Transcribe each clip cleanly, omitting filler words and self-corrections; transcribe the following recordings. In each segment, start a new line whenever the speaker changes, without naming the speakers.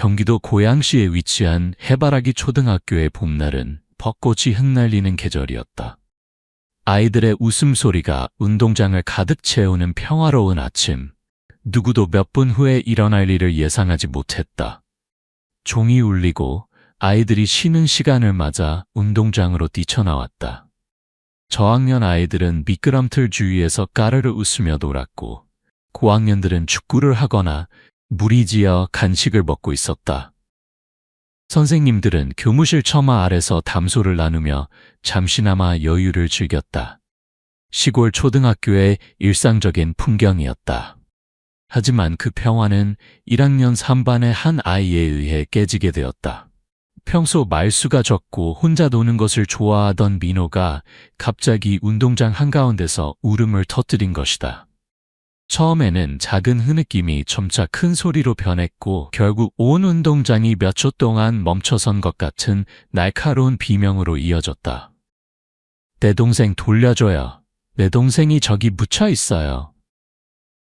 경기도 고양시에 위치한 해바라기 초등학교의 봄날은 벚꽃이 흩날리는 계절이었다. 아이들의 웃음소리가 운동장을 가득 채우는 평화로운 아침. 누구도 몇 분 후에 일어날 일을 예상하지 못했다. 종이 울리고 아이들이 쉬는 시간을 맞아 운동장으로 뛰쳐나왔다. 저학년 아이들은 미끄럼틀 주위에서 까르르 웃으며 놀았고 고학년들은 축구를 하거나 무리지어 간식을 먹고 있었다. 선생님들은 교무실 처마 아래서 담소를 나누며 잠시나마 여유를 즐겼다. 시골 초등학교의 일상적인 풍경이었다. 하지만 그 평화는 1학년 3반의 한 아이에 의해 깨지게 되었다. 평소 말수가 적고 혼자 노는 것을 좋아하던 민호가 갑자기 운동장 한가운데서 울음을 터뜨린 것이다. 처음에는 작은 흐느낌이 점차 큰 소리로 변했고 결국 온 운동장이 몇 초 동안 멈춰선 것 같은 날카로운 비명으로 이어졌다. 내 동생 돌려줘요. 내 동생이 저기 묻혀 있어요.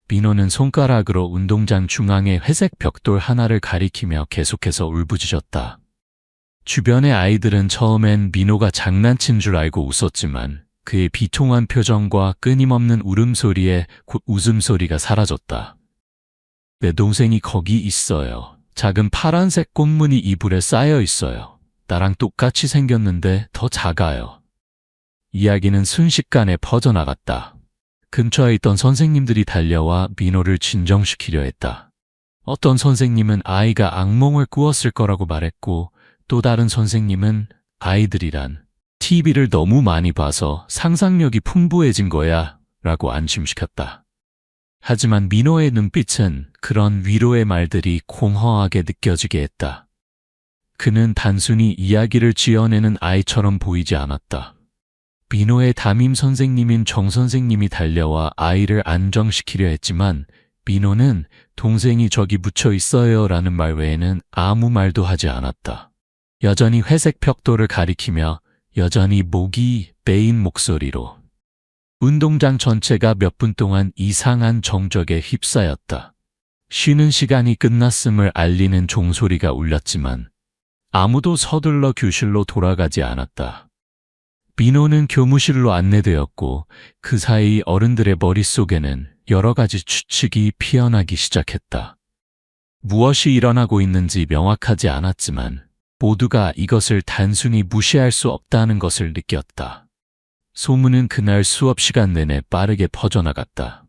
민호는 손가락으로 운동장 중앙의 회색 벽돌 하나를 가리키며 계속해서 울부짖었다. 주변의 아이들은 처음엔 민호가 장난친 줄 알고 웃었지만 그의 비통한 표정과 끊임없는 울음소리에 곧 웃음소리가 사라졌다. 내 동생이 거기 있어요. 작은 파란색 꽃무늬 이불에 쌓여 있어요. 나랑 똑같이 생겼는데 더 작아요. 이야기는 순식간에 퍼져나갔다. 근처에 있던 선생님들이 달려와 민호를 진정시키려 했다. 어떤 선생님은 아이가 악몽을 꾸었을 거라고 말했고 또 다른 선생님은 아이들이란 TV를 너무 많이 봐서 상상력이 풍부해진 거야 라고 안심시켰다. 하지만 민호의 눈빛은 그런 위로의 말들이 공허하게 느껴지게 했다. 그는 단순히 이야기를 지어내는 아이처럼 보이지 않았다. 민호의 담임 선생님인 정 선생님이 달려와 아이를 안정시키려 했지만 민호는 동생이 저기 묻혀 있어요 라는 말 외에는 아무 말도 하지 않았다. 여전히 회색 벽돌을 가리키며 여전히 목이 베인 목소리로. 운동장 전체가 몇 분 동안 이상한 정적에 휩싸였다. 쉬는 시간이 끝났음을 알리는 종소리가 울렸지만 아무도 서둘러 교실로 돌아가지 않았다. 민호는 교무실로 안내되었고 그 사이 어른들의 머릿속에는 여러 가지 추측이 피어나기 시작했다. 무엇이 일어나고 있는지 명확하지 않았지만 모두가 이것을 단순히 무시할 수 없다는 것을 느꼈다. 소문은 그날 수업 시간 내내 빠르게 퍼져나갔다.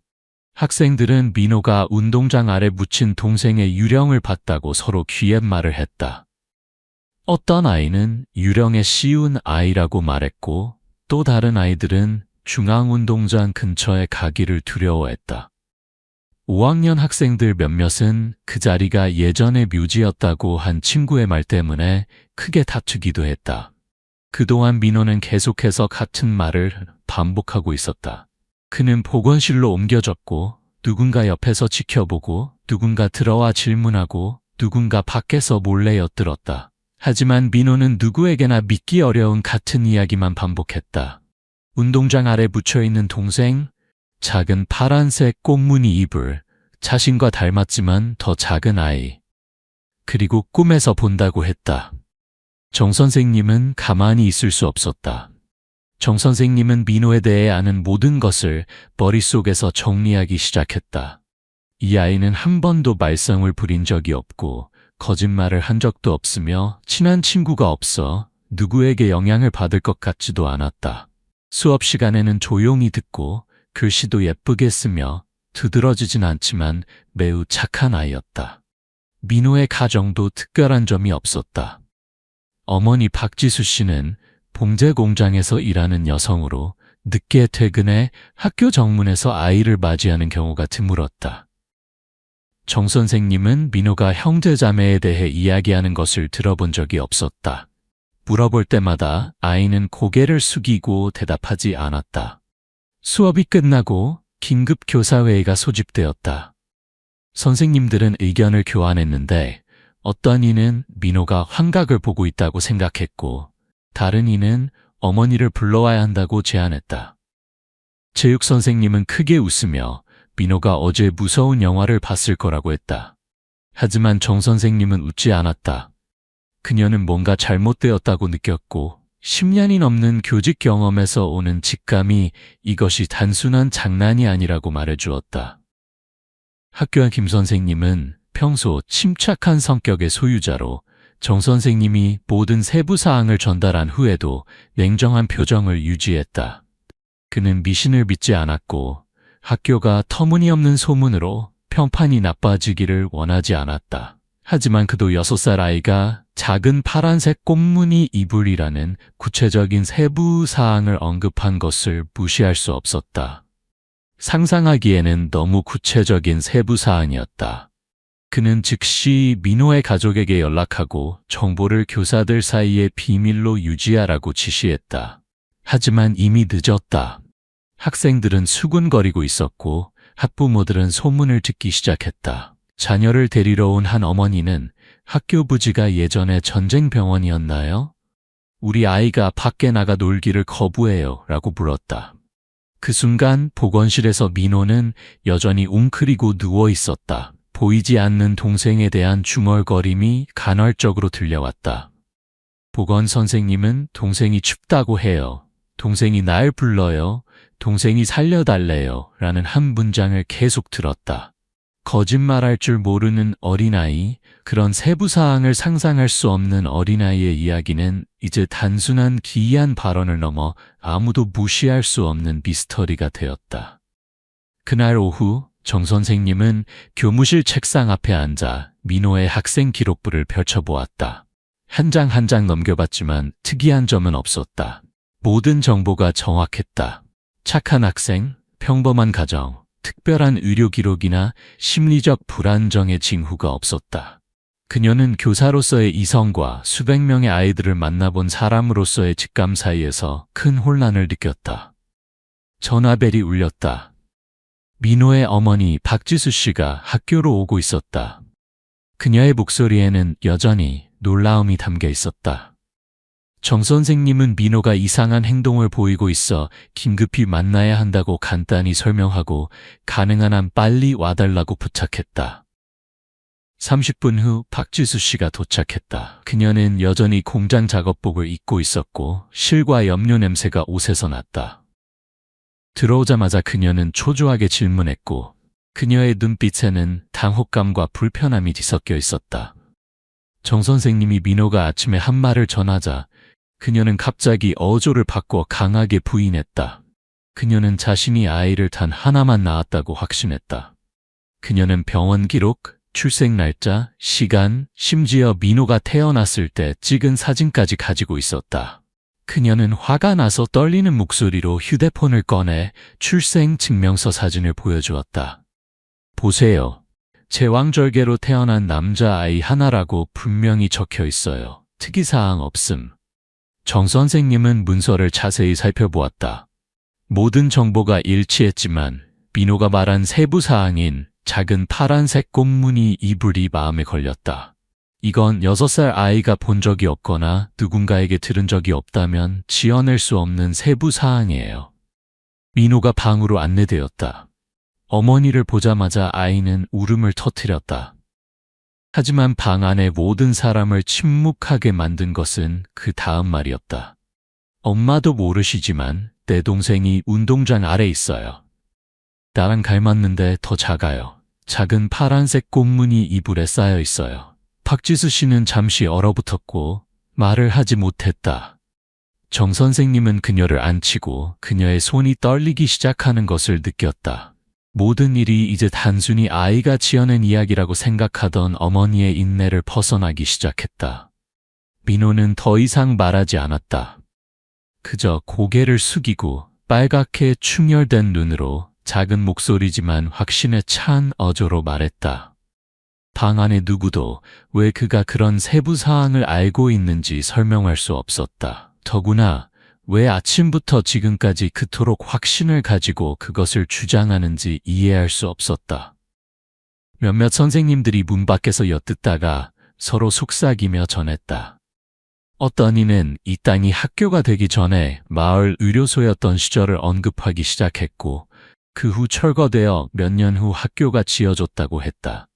학생들은 민호가 운동장 아래 묻힌 동생의 유령을 봤다고 서로 귀옛말을 했다. 어떤 아이는 유령에 씌운 아이라고 말했고 또 다른 아이들은 중앙운동장 근처에 가기를 두려워했다. 5학년 학생들 몇몇은 그 자리가 예전의 묘지였다고 한 친구의 말 때문에 크게 다투기도 했다. 그동안 민호는 계속해서 같은 말을 반복하고 있었다. 그는 보건실로 옮겨졌고 누군가 옆에서 지켜보고 누군가 들어와 질문하고 누군가 밖에서 몰래 엿들었다. 하지만 민호는 누구에게나 믿기 어려운 같은 이야기만 반복했다. 운동장 아래 묻혀있는 동생, 작은 파란색 꽃무늬 이불, 자신과 닮았지만 더 작은 아이. 그리고 꿈에서 본다고 했다. 정 선생님은 가만히 있을 수 없었다. 정 선생님은 민호에 대해 아는 모든 것을 머릿속에서 정리하기 시작했다. 이 아이는 한 번도 말썽을 부린 적이 없고 거짓말을 한 적도 없으며 친한 친구가 없어 누구에게 영향을 받을 것 같지도 않았다. 수업 시간에는 조용히 듣고 글씨도 예쁘게 쓰며 두드러지진 않지만 매우 착한 아이였다. 민호의 가정도 특별한 점이 없었다. 어머니 박지수 씨는 봉제 공장에서 일하는 여성으로 늦게 퇴근해 학교 정문에서 아이를 맞이하는 경우가 드물었다. 정 선생님은 민호가 형제자매에 대해 이야기하는 것을 들어본 적이 없었다. 물어볼 때마다 아이는 고개를 숙이고 대답하지 않았다. 수업이 끝나고 긴급 교사회의가 소집되었다. 선생님들은 의견을 교환했는데 어떤 이는 민호가 환각을 보고 있다고 생각했고 다른 이는 어머니를 불러와야 한다고 제안했다. 체육 선생님은 크게 웃으며 민호가 어제 무서운 영화를 봤을 거라고 했다. 하지만 정 선생님은 웃지 않았다. 그녀는 뭔가 잘못되었다고 느꼈고 10년이 넘는 교직 경험에서 오는 직감이 이것이 단순한 장난이 아니라고 말해주었다. 학교와 김 선생님은 평소 침착한 성격의 소유자로 정 선생님이 모든 세부 사항을 전달한 후에도 냉정한 표정을 유지했다. 그는 미신을 믿지 않았고 학교가 터무니없는 소문으로 평판이 나빠지기를 원하지 않았다. 하지만 그도 6살 아이가 작은 파란색 꽃무늬 이불이라는 구체적인 세부 사항을 언급한 것을 무시할 수 없었다. 상상하기에는 너무 구체적인 세부 사항이었다. 그는 즉시 민호의 가족에게 연락하고 정보를 교사들 사이에 비밀로 유지하라고 지시했다. 하지만 이미 늦었다. 학생들은 수군거리고 있었고 학부모들은 소문을 듣기 시작했다. 자녀를 데리러 온 한 어머니는 학교 부지가 예전에 전쟁병원이었나요? 우리 아이가 밖에 나가 놀기를 거부해요 라고 물었다. 그 순간 보건실에서 민호는 여전히 웅크리고 누워 있었다. 보이지 않는 동생에 대한 중얼거림이 간헐적으로 들려왔다. 보건 선생님은 동생이 춥다고 해요. 동생이 날 불러요. 동생이 살려달래요. 라는 한 문장을 계속 들었다. 거짓말할 줄 모르는 어린아이, 그런 세부사항을 상상할 수 없는 어린아이의 이야기는 이제 단순한 기이한 발언을 넘어 아무도 무시할 수 없는 미스터리가 되었다. 그날 오후 정 선생님은 교무실 책상 앞에 앉아 민호의 학생 기록부를 펼쳐보았다. 한 장 한 장 넘겨봤지만 특이한 점은 없었다. 모든 정보가 정확했다. 착한 학생, 평범한 가정, 특별한 의료 기록이나 심리적 불안정의 징후가 없었다. 그녀는 교사로서의 이성과 수백 명의 아이들을 만나본 사람으로서의 직감 사이에서 큰 혼란을 느꼈다. 전화벨이 울렸다. 민호의 어머니 박지수 씨가 학교로 오고 있었다. 그녀의 목소리에는 여전히 놀라움이 담겨 있었다. 정 선생님은 민호가 이상한 행동을 보이고 있어 긴급히 만나야 한다고 간단히 설명하고 가능한 한 빨리 와달라고 부탁했다. 30분 후 박지수 씨가 도착했다. 그녀는 여전히 공장 작업복을 입고 있었고 실과 염료 냄새가 옷에서 났다. 들어오자마자 그녀는 초조하게 질문했고 그녀의 눈빛에는 당혹감과 불편함이 뒤섞여 있었다. 정 선생님이 민호가 아침에 한 말을 전하자 그녀는 갑자기 어조를 바꿔 강하게 부인했다. 그녀는 자신이 아이를 단 하나만 낳았다고 확신했다. 그녀는 병원 기록, 출생 날짜, 시간, 심지어 민호가 태어났을 때 찍은 사진까지 가지고 있었다. 그녀는 화가 나서 떨리는 목소리로 휴대폰을 꺼내 출생 증명서 사진을 보여주었다. 보세요. 제왕절개로 태어난 남자아이 하나라고 분명히 적혀 있어요. 특이사항 없음. 정 선생님은 문서를 자세히 살펴보았다. 모든 정보가 일치했지만 민호가 말한 세부사항인 작은 파란색 꽃무늬 이불이 마음에 걸렸다. 이건 6살 아이가 본 적이 없거나 누군가에게 들은 적이 없다면 지어낼 수 없는 세부사항이에요. 민호가 방으로 안내되었다. 어머니를 보자마자 아이는 울음을 터뜨렸다. 하지만 방 안의 모든 사람을 침묵하게 만든 것은 그 다음 말이었다. 엄마도 모르시지만 내 동생이 운동장 아래 있어요. 나랑 닮았는데 더 작아요. 작은 파란색 꽃무늬 이불에 쌓여 있어요. 박지수 씨는 잠시 얼어붙었고 말을 하지 못했다. 정 선생님은 그녀를 안치고 그녀의 손이 떨리기 시작하는 것을 느꼈다. 모든 일이 이제 단순히 아이가 지어낸 이야기라고 생각하던 어머니의 인내를 벗어나기 시작했다. 민호는 더 이상 말하지 않았다. 그저 고개를 숙이고 빨갛게 충혈된 눈으로 작은 목소리지만 확신에 찬 어조로 말했다. 방 안에 누구도 왜 그가 그런 세부 사항을 알고 있는지 설명할 수 없었다. 더구나 왜 아침부터 지금까지 그토록 확신을 가지고 그것을 주장하는지 이해할 수 없었다. 몇몇 선생님들이 문 밖에서 엿듣다가 서로 속삭이며 전했다. 어떤 이는 이 땅이 학교가 되기 전에 마을 의료소였던 시절을 언급하기 시작했고 그 후 철거되어 몇 년 후 학교가 지어졌다고 했다.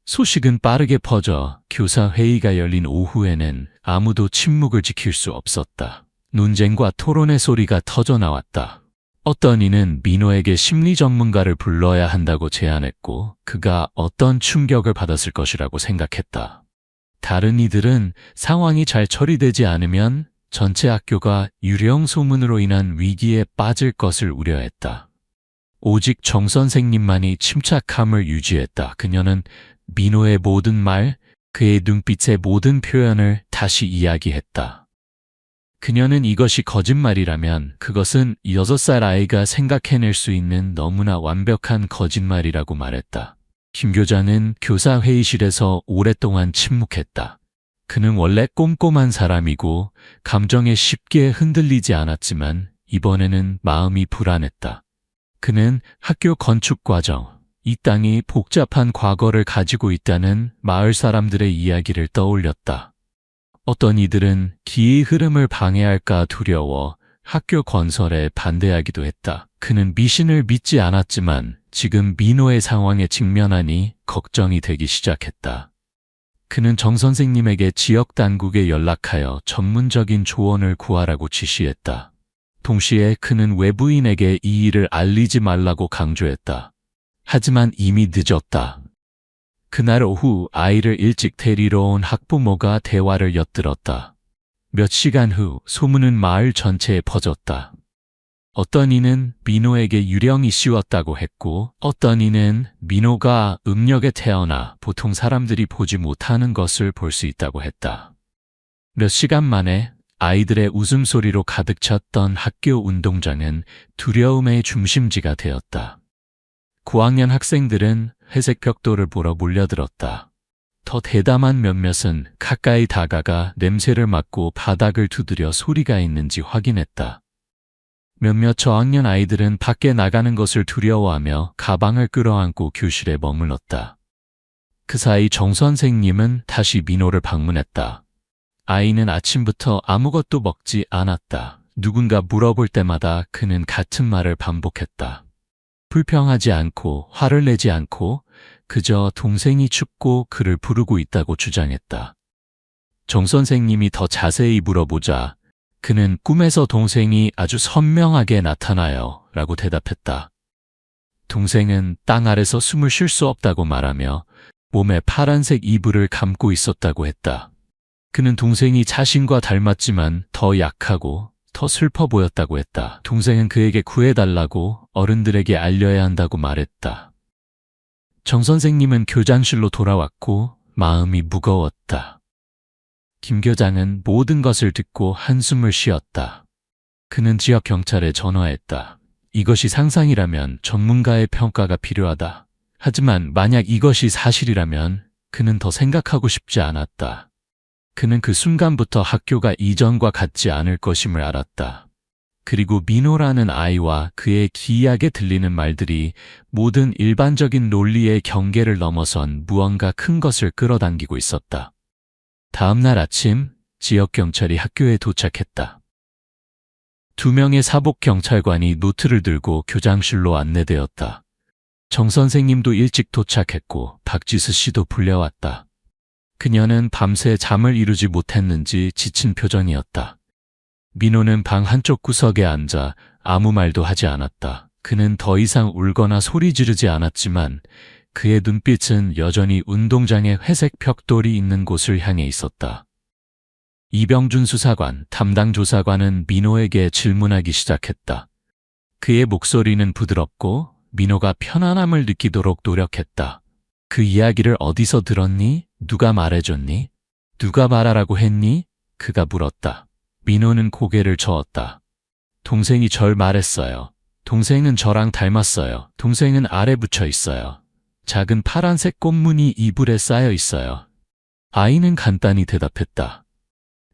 소식은 빠르게 퍼져 교사 회의가 열린 오후에는 아무도 침묵을 지킬 수 없었다. 논쟁과 토론의 소리가 터져 나왔다. 어떤 이는 민호에게 심리 전문가를 불러야 한다고 제안했고 그가 어떤 충격을 받았을 것이라고 생각했다. 다른 이들은 상황이 잘 처리되지 않으면 전체 학교가 유령 소문으로 인한 위기에 빠질 것을 우려했다. 오직 정 선생님만이 침착함을 유지했다. 그녀는 민호의 모든 말, 그의 눈빛의 모든 표현을 다시 이야기했다. 그녀는 이것이 거짓말이라면 그것은 6살 아이가 생각해낼 수 있는 너무나 완벽한 거짓말이라고 말했다. 김 교장은 교사 회의실에서 오랫동안 침묵했다. 그는 원래 꼼꼼한 사람이고 감정에 쉽게 흔들리지 않았지만 이번에는 마음이 불안했다. 그는 학교 건축 과정, 이 땅이 복잡한 과거를 가지고 있다는 마을 사람들의 이야기를 떠올렸다. 어떤 이들은 기의 흐름을 방해할까 두려워 학교 건설에 반대하기도 했다. 그는 미신을 믿지 않았지만 지금 민호의 상황에 직면하니 걱정이 되기 시작했다. 그는 정 선생님에게 지역 당국에 연락하여 전문적인 조언을 구하라고 지시했다. 동시에 그는 외부인에게 이 일을 알리지 말라고 강조했다. 하지만 이미 늦었다. 그날 오후 아이를 일찍 데리러 온 학부모가 대화를 엿들었다. 몇 시간 후 소문은 마을 전체에 퍼졌다. 어떤 이는 민호에게 유령이 씌웠다고 했고 어떤 이는 민호가 음력에 태어나 보통 사람들이 보지 못하는 것을 볼 수 있다고 했다. 몇 시간 만에 아이들의 웃음소리로 가득 찼던 학교 운동장은 두려움의 중심지가 되었다. 고학년 학생들은 회색 벽돌을 보러 몰려들었다. 더 대담한 몇몇은 가까이 다가가 냄새를 맡고 바닥을 두드려 소리가 있는지 확인했다. 몇몇 저학년 아이들은 밖에 나가는 것을 두려워하며 가방을 끌어안고 교실에 머물렀다. 그 사이 정 선생님은 다시 민호를 방문했다. 아이는 아침부터 아무것도 먹지 않았다. 누군가 물어볼 때마다 그는 같은 말을 반복했다. 불평하지 않고 화를 내지 않고 그저 동생이 춥고 그를 부르고 있다고 주장했다. 정 선생님이 더 자세히 물어보자 그는 꿈에서 동생이 아주 선명하게 나타나요 라고 대답했다. 동생은 땅 아래서 숨을 쉴 수 없다고 말하며 몸에 파란색 이불을 감고 있었다고 했다. 그는 동생이 자신과 닮았지만 더 약하고 더 슬퍼 보였다고 했다. 동생은 그에게 구해달라고 어른들에게 알려야 한다고 말했다. 정 선생님은 교장실로 돌아왔고 마음이 무거웠다. 김 교장은 모든 것을 듣고 한숨을 쉬었다. 그는 지역 경찰에 전화했다. 이것이 상상이라면 전문가의 평가가 필요하다. 하지만 만약 이것이 사실이라면 그는 더 생각하고 싶지 않았다. 그는 그 순간부터 학교가 이전과 같지 않을 것임을 알았다. 그리고 민호라는 아이와 그의 기이하게 들리는 말들이 모든 일반적인 논리의 경계를 넘어선 무언가 큰 것을 끌어당기고 있었다. 다음 날 아침 지역 경찰이 학교에 도착했다. 2명의 사복 경찰관이 노트를 들고 교장실로 안내되었다. 정 선생님도 일찍 도착했고 박지수 씨도 불려왔다. 그녀는 밤새 잠을 이루지 못했는지 지친 표정이었다. 민호는 방 한쪽 구석에 앉아 아무 말도 하지 않았다. 그는 더 이상 울거나 소리 지르지 않았지만 그의 눈빛은 여전히 운동장에 회색 벽돌이 있는 곳을 향해 있었다. 이병준 수사관, 담당 조사관은 민호에게 질문하기 시작했다. 그의 목소리는 부드럽고 민호가 편안함을 느끼도록 노력했다. 그 이야기를 어디서 들었니? 누가 말해줬니? 누가 말하라고 했니? 그가 물었다. 민호는 고개를 저었다. 동생이 절 말했어요. 동생은 저랑 닮았어요. 동생은 아래 붙여 있어요. 작은 파란색 꽃무늬 이불에 쌓여 있어요. 아이는 간단히 대답했다.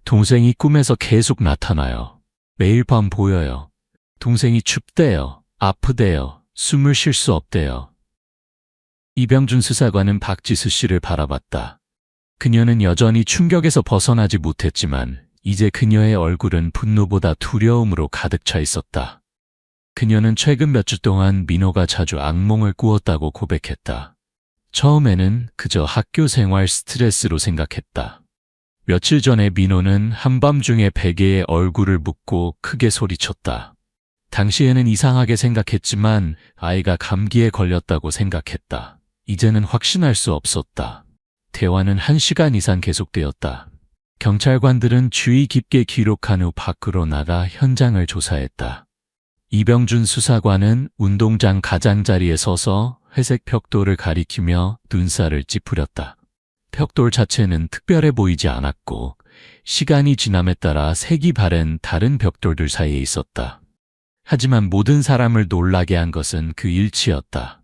동생이 꿈에서 계속 나타나요. 매일 밤 보여요. 동생이 춥대요. 아프대요. 숨을 쉴 수 없대요. 이병준 수사관은 박지수 씨를 바라봤다. 그녀는 여전히 충격에서 벗어나지 못했지만 이제 그녀의 얼굴은 분노보다 두려움으로 가득 차 있었다. 그녀는 최근 몇 주 동안 민호가 자주 악몽을 꾸었다고 고백했다. 처음에는 그저 학교 생활 스트레스로 생각했다. 며칠 전에 민호는 한밤중에 베개에 얼굴을 묻고 크게 소리쳤다. 당시에는 이상하게 생각했지만 아이가 감기에 걸렸다고 생각했다. 이제는 확신할 수 없었다. 대화는 1시간 이상 계속되었다. 경찰관들은 주의 깊게 기록한 후 밖으로 나가 현장을 조사했다. 이병준 수사관은 운동장 가장자리에 서서 회색 벽돌을 가리키며 눈살을 찌푸렸다. 벽돌 자체는 특별해 보이지 않았고 시간이 지남에 따라 색이 바랜 다른 벽돌들 사이에 있었다. 하지만 모든 사람을 놀라게 한 것은 그 일치였다.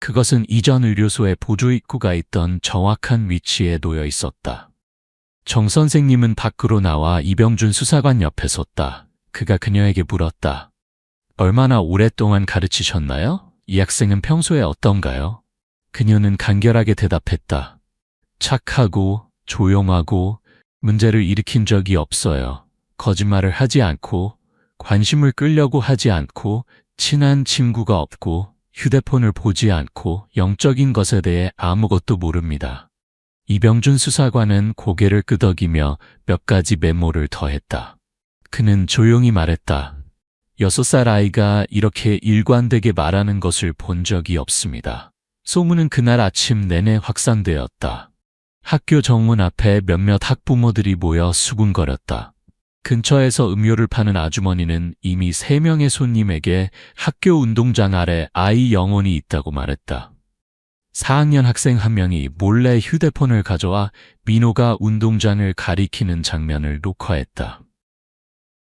그것은 이전 의료소의 보조 입구가 있던 정확한 위치에 놓여 있었다. 정 선생님은 밖으로 나와 이병준 수사관 옆에 섰다. 그가 그녀에게 물었다. 얼마나 오랫동안 가르치셨나요? 이 학생은 평소에 어떤가요? 그녀는 간결하게 대답했다. 착하고 조용하고 문제를 일으킨 적이 없어요. 거짓말을 하지 않고 관심을 끌려고 하지 않고 친한 친구가 없고 휴대폰을 보지 않고 영적인 것에 대해 아무것도 모릅니다. 이병준 수사관은 고개를 끄덕이며 몇 가지 메모를 더했다. 그는 조용히 말했다. 6살 아이가 이렇게 일관되게 말하는 것을 본 적이 없습니다. 소문은 그날 아침 내내 확산되었다. 학교 정문 앞에 몇몇 학부모들이 모여 수군거렸다. 근처에서 음료를 파는 아주머니는 이미 3명의 손님에게 학교 운동장 아래 아이 영혼이 있다고 말했다. 4학년 학생 한 명이 몰래 휴대폰을 가져와 민호가 운동장을 가리키는 장면을 녹화했다.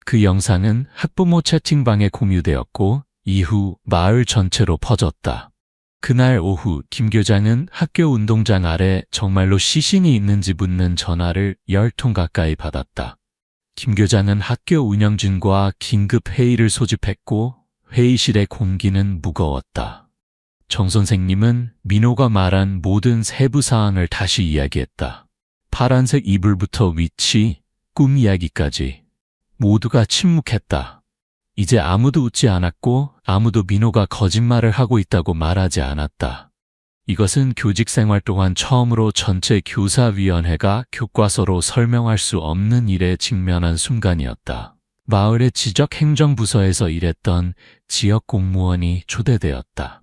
그 영상은 학부모 채팅방에 공유되었고 이후 마을 전체로 퍼졌다. 그날 오후 김 교장은 학교 운동장 아래 정말로 시신이 있는지 묻는 전화를 10통 가까이 받았다. 김 교장은 학교 운영진과 긴급 회의를 소집했고 회의실의 공기는 무거웠다. 정 선생님은 민호가 말한 모든 세부 사항을 다시 이야기했다. 파란색 이불부터 위치, 꿈 이야기까지 모두가 침묵했다. 이제 아무도 웃지 않았고 아무도 민호가 거짓말을 하고 있다고 말하지 않았다. 이것은 교직 생활 동안 처음으로 전체 교사위원회가 교과서로 설명할 수 없는 일에 직면한 순간이었다. 마을의 지적행정부서에서 일했던 지역 공무원이 초대되었다.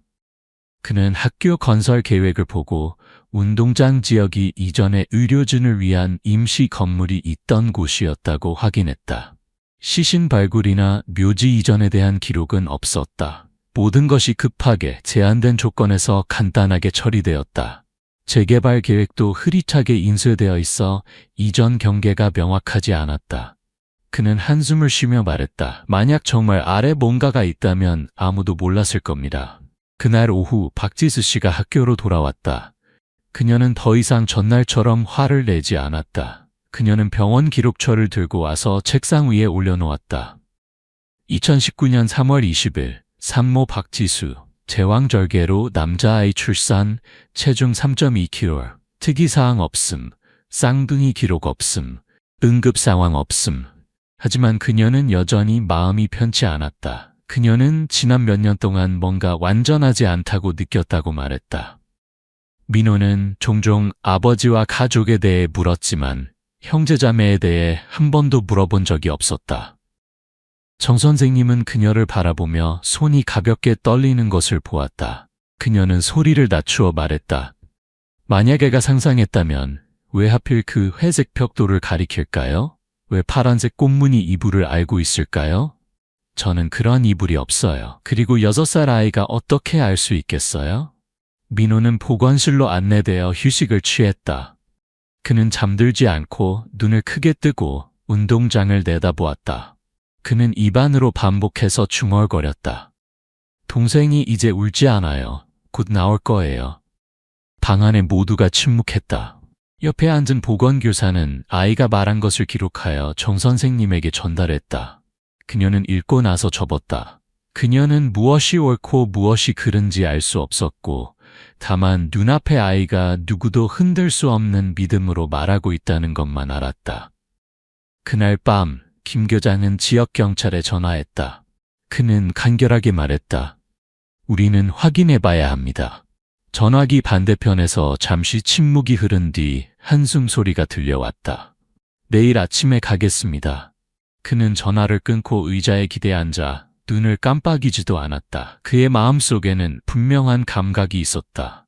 그는 학교 건설 계획을 보고 운동장 지역이 이전에 의료진을 위한 임시 건물이 있던 곳이었다고 확인했다. 시신 발굴이나 묘지 이전에 대한 기록은 없었다. 모든 것이 급하게 제한된 조건에서 간단하게 처리되었다. 재개발 계획도 흐릿하게 인쇄되어 있어 이전 경계가 명확하지 않았다. 그는 한숨을 쉬며 말했다. 만약 정말 아래 뭔가가 있다면 아무도 몰랐을 겁니다. 그날 오후 박지수 씨가 학교로 돌아왔다. 그녀는 더 이상 전날처럼 화를 내지 않았다. 그녀는 병원 기록처를 들고 와서 책상 위에 올려놓았다. 2019년 3월 20일 산모 박지수, 제왕절개로 남자아이 출산, 체중 3.2kg, 특이사항 없음, 쌍둥이 기록 없음, 응급상황 없음. 하지만 그녀는 여전히 마음이 편치 않았다. 그녀는 지난 몇 년 동안 뭔가 완전하지 않다고 느꼈다고 말했다. 민호는 종종 아버지와 가족에 대해 물었지만 형제자매에 대해 한 번도 물어본 적이 없었다. 정 선생님은 그녀를 바라보며 손이 가볍게 떨리는 것을 보았다. 그녀는 소리를 낮추어 말했다. 만약 애가 상상했다면 왜 하필 그 회색 벽돌을 가리킬까요? 왜 파란색 꽃무늬 이불을 알고 있을까요? 저는 그런 이불이 없어요. 그리고 6살 아이가 어떻게 알 수 있겠어요? 민호는 보건실로 안내되어 휴식을 취했다. 그는 잠들지 않고 눈을 크게 뜨고 운동장을 내다보았다. 그는 입안으로 반복해서 중얼거렸다. 동생이 이제 울지 않아요. 곧 나올 거예요. 방 안에 모두가 침묵했다. 옆에 앉은 보건교사는 아이가 말한 것을 기록하여 정 선생님에게 전달했다. 그녀는 읽고 나서 접었다. 그녀는 무엇이 옳고 무엇이 그른지 알 수 없었고 다만 눈앞의 아이가 누구도 흔들 수 없는 믿음으로 말하고 있다는 것만 알았다. 그날 밤 김 교장은 지역 경찰에 전화했다. 그는 간결하게 말했다. 우리는 확인해 봐야 합니다. 전화기 반대편에서 잠시 침묵이 흐른 뒤 한숨 소리가 들려왔다. 내일 아침에 가겠습니다. 그는 전화를 끊고 의자에 기대 앉아 눈을 깜빡이지도 않았다. 그의 마음속에는 분명한 감각이 있었다.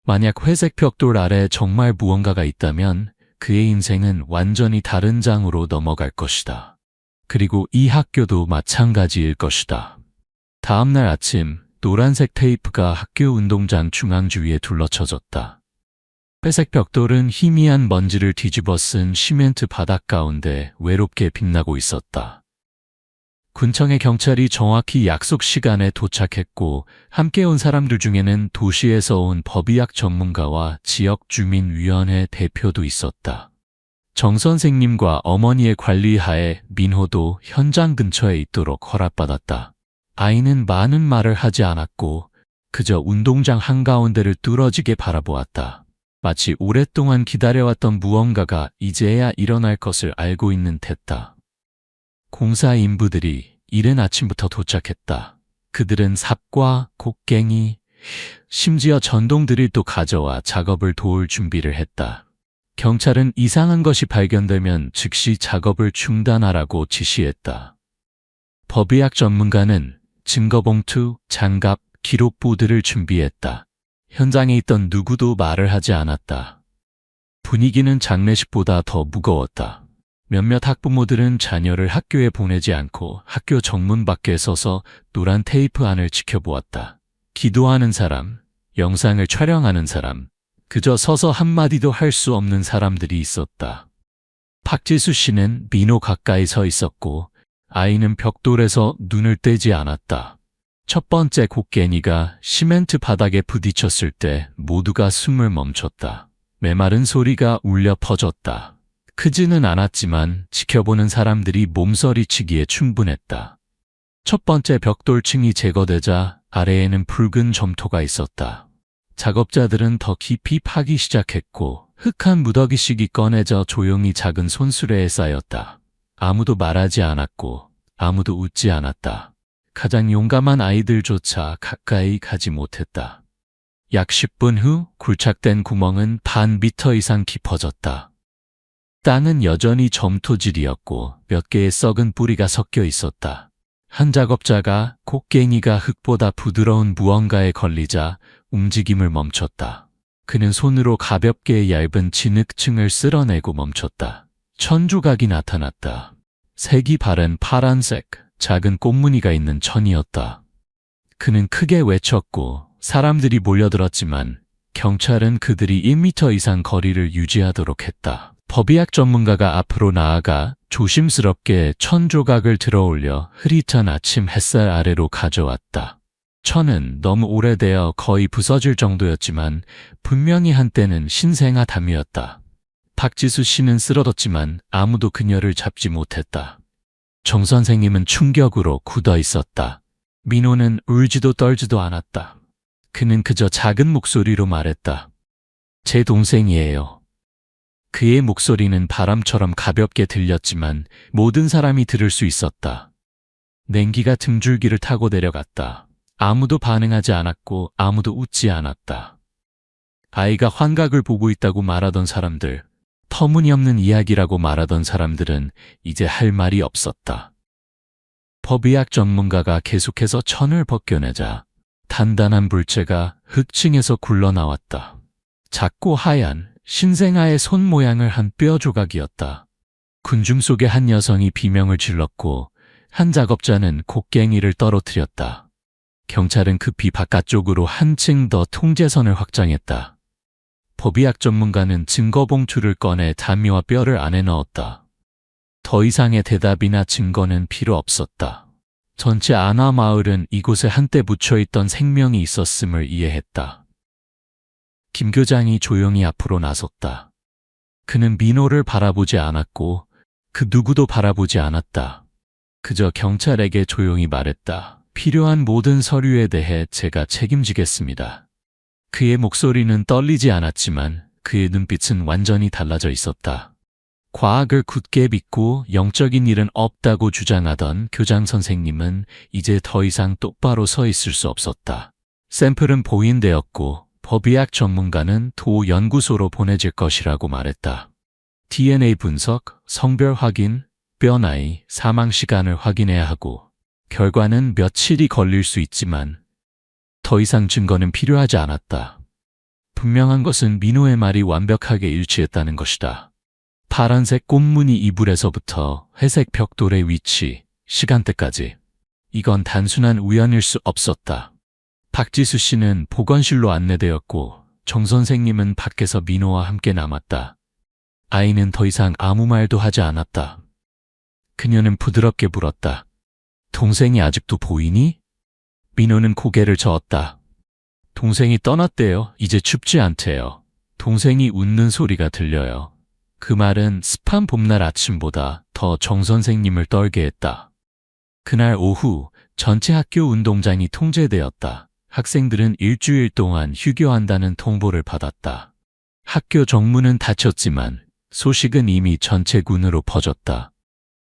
만약 회색 벽돌 아래 정말 무언가가 있다면 그의 인생은 완전히 다른 장으로 넘어갈 것이다. 그리고 이 학교도 마찬가지일 것이다. 다음날 아침, 노란색 테이프가 학교 운동장 중앙 주위에 둘러쳐졌다. 회색 벽돌은 희미한 먼지를 뒤집어 쓴 시멘트 바닥 가운데 외롭게 빛나고 있었다. 군청의 경찰이 정확히 약속 시간에 도착했고 함께 온 사람들 중에는 도시에서 온 법의학 전문가와 지역주민위원회 대표도 있었다. 정 선생님과 어머니의 관리하에 민호도 현장 근처에 있도록 허락받았다. 아이는 많은 말을 하지 않았고 그저 운동장 한가운데를 뚫어지게 바라보았다. 마치 오랫동안 기다려왔던 무언가가 이제야 일어날 것을 알고 있는 듯했다. 공사 인부들이 이른 아침부터 도착했다. 그들은 삽과 곡괭이, 심지어 전동 드릴도 가져와 작업을 도울 준비를 했다. 경찰은 이상한 것이 발견되면 즉시 작업을 중단하라고 지시했다. 법의학 전문가는 증거봉투, 장갑, 기록부들을 준비했다. 현장에 있던 누구도 말을 하지 않았다. 분위기는 장례식보다 더 무거웠다. 몇몇 학부모들은 자녀를 학교에 보내지 않고 학교 정문 밖에 서서 노란 테이프 안을 지켜보았다. 기도하는 사람, 영상을 촬영하는 사람, 그저 서서 한마디도 할 수 없는 사람들이 있었다. 박지수 씨는 민호 가까이 서 있었고 아이는 벽돌에서 눈을 떼지 않았다. 첫 번째 곡괭이가 시멘트 바닥에 부딪혔을 때 모두가 숨을 멈췄다. 메마른 소리가 울려 퍼졌다. 크지는 않았지만 지켜보는 사람들이 몸서리치기에 충분했다. 첫 번째 벽돌층이 제거되자 아래에는 붉은 점토가 있었다. 작업자들은 더 깊이 파기 시작했고 흙 한 무더기씩이 꺼내져 조용히 작은 손수레에 쌓였다. 아무도 말하지 않았고 아무도 웃지 않았다. 가장 용감한 아이들조차 가까이 가지 못했다. 약 10분 후 굴착된 구멍은 반 미터 이상 깊어졌다. 땅은 여전히 점토질이었고 몇 개의 썩은 뿌리가 섞여 있었다. 한 작업자가 곡괭이가 흙보다 부드러운 무언가에 걸리자 움직임을 멈췄다. 그는 손으로 가볍게 얇은 진흙층을 쓸어내고 멈췄다. 천조각이 나타났다. 색이 바른 파란색, 작은 꽃무늬가 있는 천이었다. 그는 크게 외쳤고 사람들이 몰려들었지만 경찰은 그들이 1m 이상 거리를 유지하도록 했다. 법의학 전문가가 앞으로 나아가 조심스럽게 천 조각을 들어올려 흐릿한 아침 햇살 아래로 가져왔다. 천은 너무 오래되어 거의 부서질 정도였지만 분명히 한때는 신생아담이었다. 박지수 씨는 쓰러졌지만 아무도 그녀를 잡지 못했다. 정 선생님은 충격으로 굳어 있었다. 민호는 울지도 떨지도 않았다. 그는 그저 작은 목소리로 말했다. 제 동생이에요. 그의 목소리는 바람처럼 가볍게 들렸지만 모든 사람이 들을 수 있었다. 냉기가 등줄기를 타고 내려갔다. 아무도 반응하지 않았고 아무도 웃지 않았다. 아이가 환각을 보고 있다고 말하던 사람들, 터무니없는 이야기라고 말하던 사람들은 이제 할 말이 없었다. 법의학 전문가가 계속해서 천을 벗겨내자 단단한 물체가 흙층에서 굴러나왔다. 작고 하얀 신생아의 손 모양을 한 뼈 조각이었다. 군중 속의 한 여성이 비명을 질렀고 한 작업자는 곡괭이를 떨어뜨렸다. 경찰은 급히 바깥쪽으로 한층 더 통제선을 확장했다. 법의학 전문가는 증거봉투를 꺼내 다미와 뼈를 안에 넣었다. 더 이상의 대답이나 증거는 필요 없었다. 전체 안화 마을은 이곳에 한때 묻혀있던 생명이 있었음을 이해했다. 김 교장이 조용히 앞으로 나섰다. 그는 민호를 바라보지 않았고 그 누구도 바라보지 않았다. 그저 경찰에게 조용히 말했다. 필요한 모든 서류에 대해 제가 책임지겠습니다. 그의 목소리는 떨리지 않았지만 그의 눈빛은 완전히 달라져 있었다. 과학을 굳게 믿고 영적인 일은 없다고 주장하던 교장 선생님은 이제 더 이상 똑바로 서 있을 수 없었다. 샘플은 봉인되었고 법의학 전문가는 도 연구소로 보내질 것이라고 말했다. DNA 분석, 성별 확인, 뼈 나이, 사망 시간을 확인해야 하고 결과는 며칠이 걸릴 수 있지만 더 이상 증거는 필요하지 않았다. 분명한 것은 민호의 말이 완벽하게 일치했다는 것이다. 파란색 꽃무늬 이불에서부터 회색 벽돌의 위치, 시간대까지. 이건 단순한 우연일 수 없었다. 박지수 씨는 보건실로 안내되었고 정 선생님은 밖에서 민호와 함께 남았다. 아이는 더 이상 아무 말도 하지 않았다. 그녀는 부드럽게 물었다. 동생이 아직도 보이니? 민호는 고개를 저었다. 동생이 떠났대요. 이제 춥지 않대요. 동생이 웃는 소리가 들려요. 그 말은 습한 봄날 아침보다 더 정 선생님을 떨게 했다. 그날 오후 전체 학교 운동장이 통제되었다. 학생들은 일주일 동안 휴교한다는 통보를 받았다. 학교 정문은 닫혔지만 소식은 이미 전체 군으로 퍼졌다.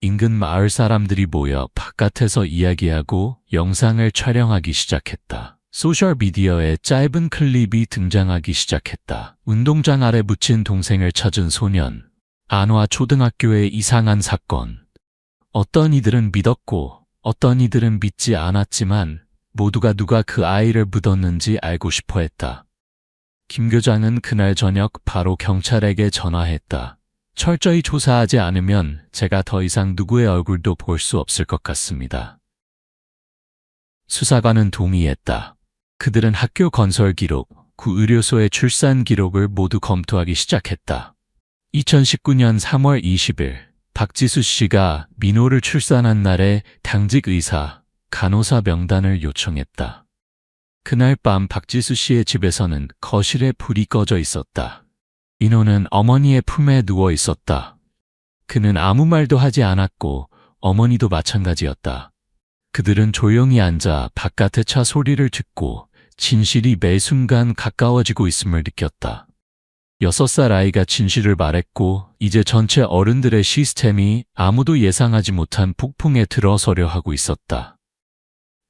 인근 마을 사람들이 모여 바깥에서 이야기하고 영상을 촬영하기 시작했다. 소셜미디어에 짧은 클립이 등장하기 시작했다. 운동장 아래 묻힌 동생을 찾은 소년, 안화 초등학교의 이상한 사건. 어떤 이들은 믿었고 어떤 이들은 믿지 않았지만 모두가 누가 그 아이를 묻었는지 알고 싶어 했다. 김 교장은 그날 저녁 바로 경찰에게 전화했다. 철저히 조사하지 않으면 제가 더 이상 누구의 얼굴도 볼 수 없을 것 같습니다. 수사관은 동의했다. 그들은 학교 건설 기록, 구 의료소의 출산 기록을 모두 검토하기 시작했다. 2019년 3월 20일 박지수 씨가 민호를 출산한 날에 당직 의사, 간호사 명단을 요청했다. 그날 밤 박지수 씨의 집에서는 거실에 불이 꺼져 있었다. 민호는 어머니의 품에 누워 있었다. 그는 아무 말도 하지 않았고 어머니도 마찬가지였다. 그들은 조용히 앉아 바깥의 차 소리를 듣고 진실이 매 순간 가까워지고 있음을 느꼈다. 6살 아이가 진실을 말했고 이제 전체 어른들의 시스템이 아무도 예상하지 못한 폭풍에 들어서려 하고 있었다.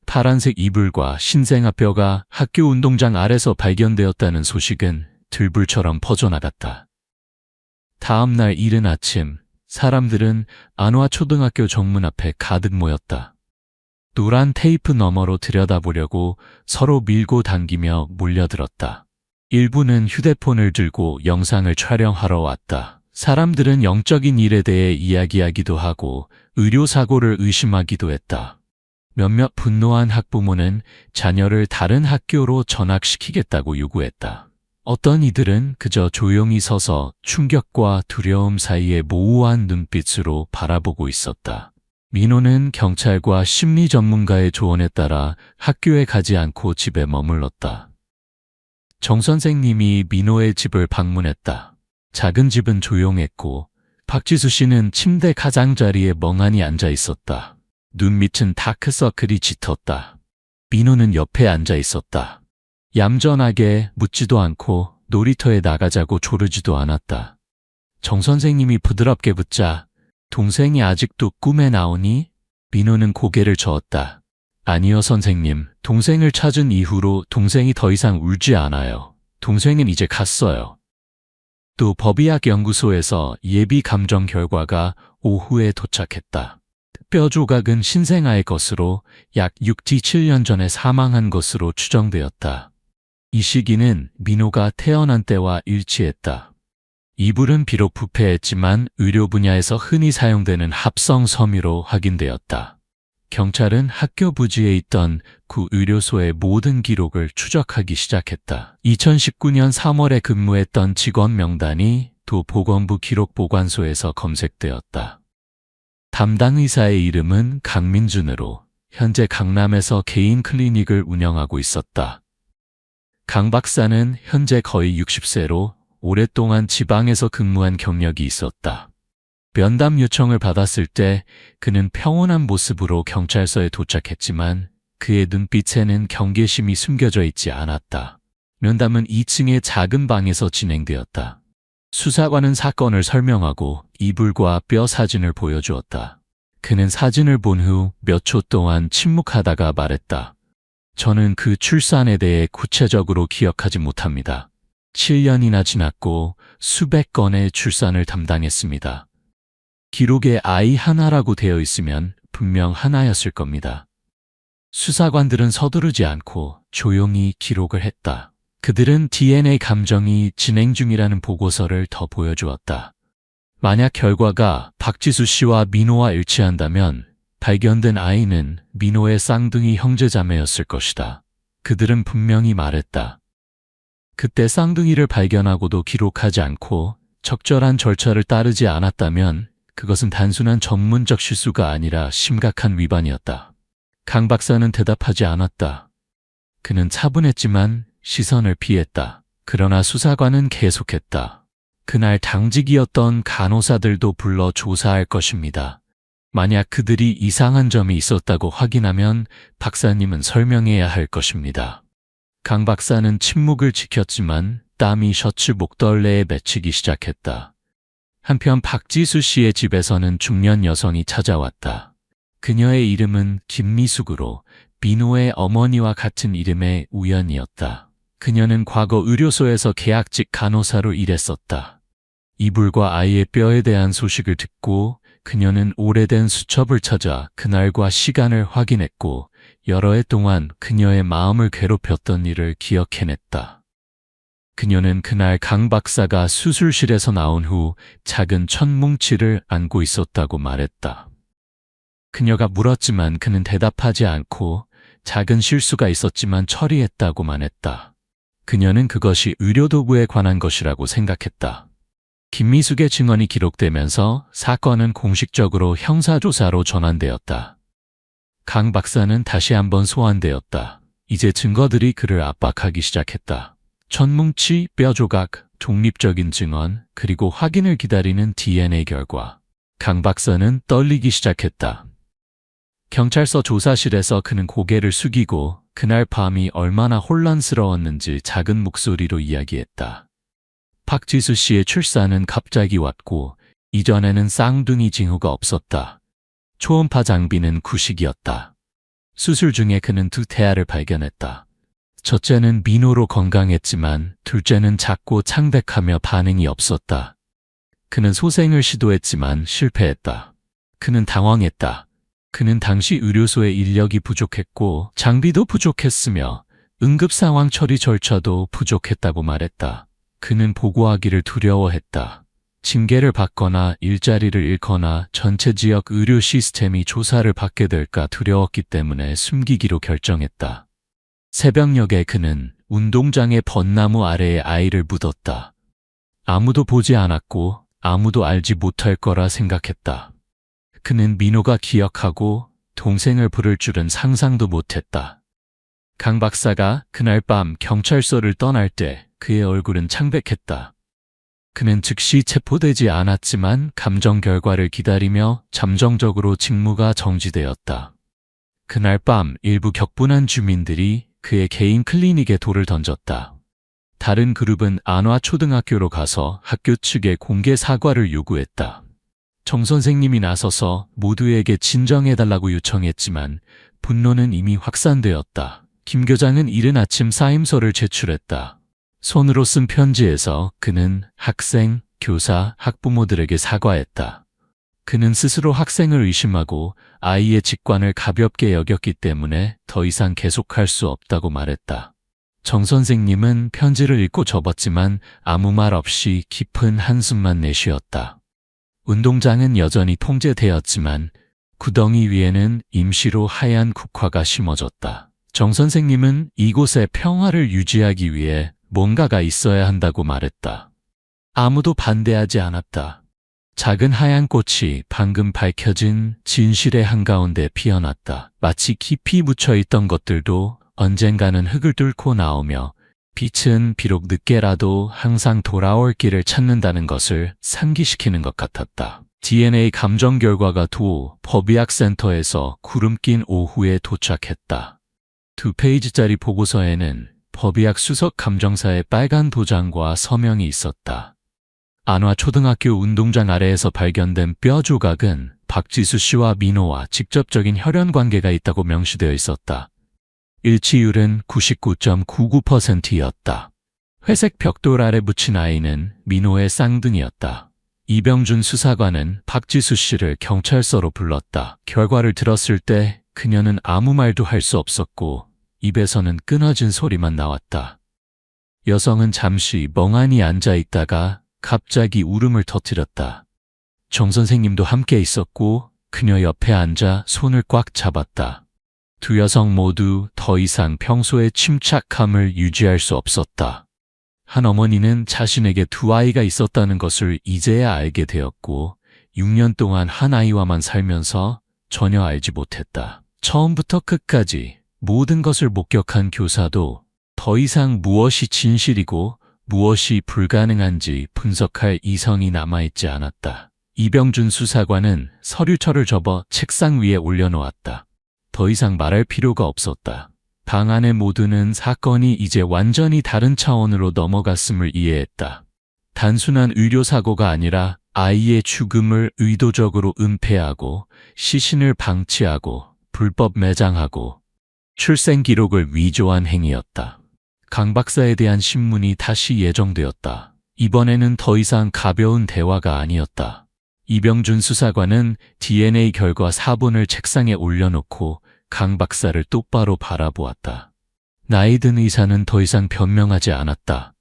파란색 이불과 신생아 뼈가 학교 운동장 아래서 발견되었다는 소식은 들불처럼 퍼져나갔다. 다음 날 이른 아침, 사람들은 안화 초등학교 정문 앞에 가득 모였다. 노란 테이프 너머로 들여다보려고 서로 밀고 당기며 몰려들었다. 일부는 휴대폰을 들고 영상을 촬영하러 왔다. 사람들은 영적인 일에 대해 이야기하기도 하고 의료사고를 의심하기도 했다. 몇몇 분노한 학부모는 자녀를 다른 학교로 전학시키겠다고 요구했다. 어떤 이들은 그저 조용히 서서 충격과 두려움 사이에 모호한 눈빛으로 바라보고 있었다. 민호는 경찰과 심리 전문가의 조언에 따라 학교에 가지 않고 집에 머물렀다. 정 선생님이 민호의 집을 방문했다. 작은 집은 조용했고 박지수 씨는 침대 가장자리에 멍하니 앉아 있었다. 눈 밑은 다크서클이 짙었다. 민호는 옆에 앉아 있었다. 얌전하게 묻지도 않고 놀이터에 나가자고 조르지도 않았다. 정 선생님이 부드럽게 묻자 동생이 아직도 꿈에 나오니? 민호는 고개를 저었다. 아니요 선생님, 동생을 찾은 이후로 동생이 더 이상 울지 않아요. 동생은 이제 갔어요. 또 법의학 연구소에서 예비 감정 결과가 오후에 도착했다. 뼈 조각은 신생아의 것으로 약 6-7년 전에 사망한 것으로 추정되었다. 이 시기는 민호가 태어난 때와 일치했다. 이불은 비록 부패했지만 의료 분야에서 흔히 사용되는 합성 섬유로 확인되었다. 경찰은 학교 부지에 있던 구 의료소의 모든 기록을 추적하기 시작했다. 2019년 3월에 근무했던 직원 명단이 도 보건부 기록보관소에서 검색되었다. 담당 의사의 이름은 강민준으로 현재 강남에서 개인 클리닉을 운영하고 있었다. 강 박사는 현재 거의 60세로 오랫동안 지방에서 근무한 경력이 있었다. 면담 요청을 받았을 때 그는 평온한 모습으로 경찰서에 도착했지만 그의 눈빛에는 경계심이 숨겨져 있지 않았다. 면담은 2층의 작은 방에서 진행되었다. 수사관은 사건을 설명하고 이불과 뼈 사진을 보여주었다. 그는 사진을 본 후 몇 초 동안 침묵하다가 말했다. 저는 그 출산에 대해 구체적으로 기억하지 못합니다. 7년이나 지났고 수백 건의 출산을 담당했습니다. 기록에 아이 하나라고 되어 있으면 분명 하나였을 겁니다. 수사관들은 서두르지 않고 조용히 기록을 했다. 그들은 DNA 감정이 진행 중이라는 보고서를 더 보여주었다. 만약 결과가 박지수 씨와 민호와 일치한다면 발견된 아이는 민호의 쌍둥이 형제자매였을 것이다. 그들은 분명히 말했다. 그때 쌍둥이를 발견하고도 기록하지 않고 적절한 절차를 따르지 않았다면 그것은 단순한 전문적 실수가 아니라 심각한 위반이었다. 강 박사는 대답하지 않았다. 그는 차분했지만 시선을 피했다. 그러나 수사관은 계속했다. 그날 당직이었던 간호사들도 불러 조사할 것입니다. 만약 그들이 이상한 점이 있었다고 확인하면 박사님은 설명해야 할 것입니다. 강 박사는 침묵을 지켰지만 땀이 셔츠 목덜레에 맺히기 시작했다. 한편 박지수 씨의 집에서는 중년 여성이 찾아왔다. 그녀의 이름은 김미숙으로 민호의 어머니와 같은 이름의 우연이었다. 그녀는 과거 의료소에서 계약직 간호사로 일했었다. 이불과 아이의 뼈에 대한 소식을 듣고 그녀는 오래된 수첩을 찾아 그날과 시간을 확인했고 여러 해 동안 그녀의 마음을 괴롭혔던 일을 기억해냈다. 그녀는 그날 강 박사가 수술실에서 나온 후 작은 천뭉치를 안고 있었다고 말했다. 그녀가 물었지만 그는 대답하지 않고 작은 실수가 있었지만 처리했다고만 했다. 그녀는 그것이 의료도구에 관한 것이라고 생각했다. 김미숙의 증언이 기록되면서 사건은 공식적으로 형사조사로 전환되었다. 강 박사는 다시 한번 소환되었다. 이제 증거들이 그를 압박하기 시작했다. 천뭉치, 뼈조각, 독립적인 증언, 그리고 확인을 기다리는 DNA 결과. 강 박사는 떨리기 시작했다. 경찰서 조사실에서 그는 고개를 숙이고 그날 밤이 얼마나 혼란스러웠는지 작은 목소리로 이야기했다. 박지수 씨의 출산은 갑자기 왔고 이전에는 쌍둥이 징후가 없었다. 초음파 장비는 구식이었다. 수술 중에 그는 두 태아를 발견했다. 첫째는 민호로 건강했지만 둘째는 작고 창백하며 반응이 없었다. 그는 소생을 시도했지만 실패했다. 그는 당황했다. 그는 당시 의료소의 인력이 부족했고 장비도 부족했으며 응급 상황 처리 절차도 부족했다고 말했다. 그는 보고하기를 두려워했다. 징계를 받거나 일자리를 잃거나 전체 지역 의료 시스템이 조사를 받게 될까 두려웠기 때문에 숨기기로 결정했다. 새벽녘에 그는 운동장의 벚나무 아래에 아이를 묻었다. 아무도 보지 않았고 아무도 알지 못할 거라 생각했다. 그는 민호가 기억하고 동생을 부를 줄은 상상도 못했다. 강 박사가 그날 밤 경찰서를 떠날 때 그의 얼굴은 창백했다. 그는 즉시 체포되지 않았지만 감정 결과를 기다리며 잠정적으로 직무가 정지되었다. 그날 밤 일부 격분한 주민들이 그의 개인 클리닉에 돌을 던졌다. 다른 그룹은 안화초등학교로 가서 학교 측에 공개 사과를 요구했다. 정 선생님이 나서서 모두에게 진정해달라고 요청했지만 분노는 이미 확산되었다. 김 교장은 이른 아침 사임서를 제출했다. 손으로 쓴 편지에서 그는 학생, 교사, 학부모들에게 사과했다. 그는 스스로 학생을 의심하고 아이의 직관을 가볍게 여겼기 때문에 더 이상 계속할 수 없다고 말했다. 정 선생님은 편지를 읽고 접었지만 아무 말 없이 깊은 한숨만 내쉬었다. 운동장은 여전히 통제되었지만 구덩이 위에는 임시로 하얀 국화가 심어졌다. 정 선생님은 이곳의 평화를 유지하기 위해 뭔가가 있어야 한다고 말했다. 아무도 반대하지 않았다. 작은 하얀 꽃이 방금 밝혀진 진실의 한가운데 피어났다. 마치 깊이 묻혀있던 것들도 언젠가는 흙을 뚫고 나오며 빛은 비록 늦게라도 항상 돌아올 길을 찾는다는 것을 상기시키는 것 같았다. DNA 감정 결과가 도 법의학센터에서 구름 낀 오후에 도착했다. 2페이지짜리 보고서에는 법의학 수석 감정사의 빨간 도장과 서명이 있었다. 안화초등학교 운동장 아래에서 발견된 뼈 조각은 박지수 씨와 민호와 직접적인 혈연 관계가 있다고 명시되어 있었다. 일치율은 99.99%였다. 회색 벽돌 아래 묻힌 아이는 민호의 쌍둥이였다. 이병준 수사관은 박지수 씨를 경찰서로 불렀다. 결과를 들었을 때 그녀는 아무 말도 할 수 없었고 입에서는 끊어진 소리만 나왔다. 여성은 잠시 멍하니 앉아 있다가 갑자기 울음을 터뜨렸다. 정 선생님도 함께 있었고 그녀 옆에 앉아 손을 꽉 잡았다. 두 여성 모두 더 이상 평소의 침착함을 유지할 수 없었다. 한 어머니는 자신에게 두 아이가 있었다는 것을 이제야 알게 되었고 6년 동안 한 아이와만 살면서 전혀 알지 못했다. 처음부터 끝까지 모든 것을 목격한 교사도 더 이상 무엇이 진실이고 무엇이 불가능한지 분석할 이성이 남아있지 않았다. 이병준 수사관은 서류철을 접어 책상 위에 올려놓았다. 더 이상 말할 필요가 없었다. 방 안의 모두는 사건이 이제 완전히 다른 차원으로 넘어갔음을 이해했다. 단순한 의료사고가 아니라 아이의 죽음을 의도적으로 은폐하고 시신을 방치하고 불법 매장하고 출생 기록을 위조한 행위였다. 강 박사에 대한 신문이 다시 예정되었다. 이번에는 더 이상 가벼운 대화가 아니었다. 이병준 수사관은 DNA 결과 사본을 책상에 올려놓고 강 박사를 똑바로 바라보았다. 나이 든 의사는 더 이상 변명하지 않았다.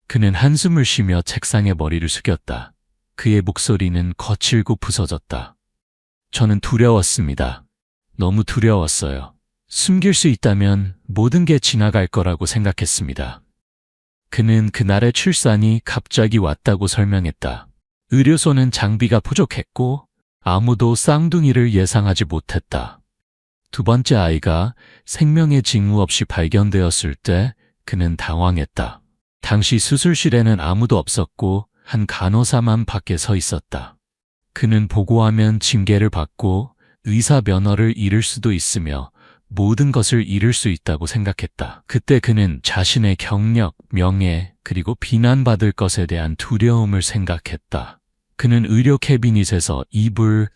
그는 한숨을 쉬며 책상에 머리를 숙였다. 그의 목소리는 거칠고 부서졌다. 저는 두려웠습니다. 너무 두려웠어요. 숨길 수 있다면 모든 게 지나갈 거라고 생각했습니다. 그는 그날의 출산이 갑자기 왔다고 설명했다. 의료소는 장비가 부족했고 아무도 쌍둥이를 예상하지 못했다. 두 번째 아이가 생명의 징후 없이 발견되었을 때 그는 당황했다. 당시 수술실에는 아무도 없었고 한 간호사만 밖에 서 있었다. 그는 보고하면 징계를 받고 의사 면허를 잃을 수도 있으며 모든 것을 잃을 수 있다고 생각했다. 그때 그는 자신의 경력, 명예, 그리고 비난받을 것에 대한 두려움을 생각했다. 그는 의료 캐비닛에서 이불,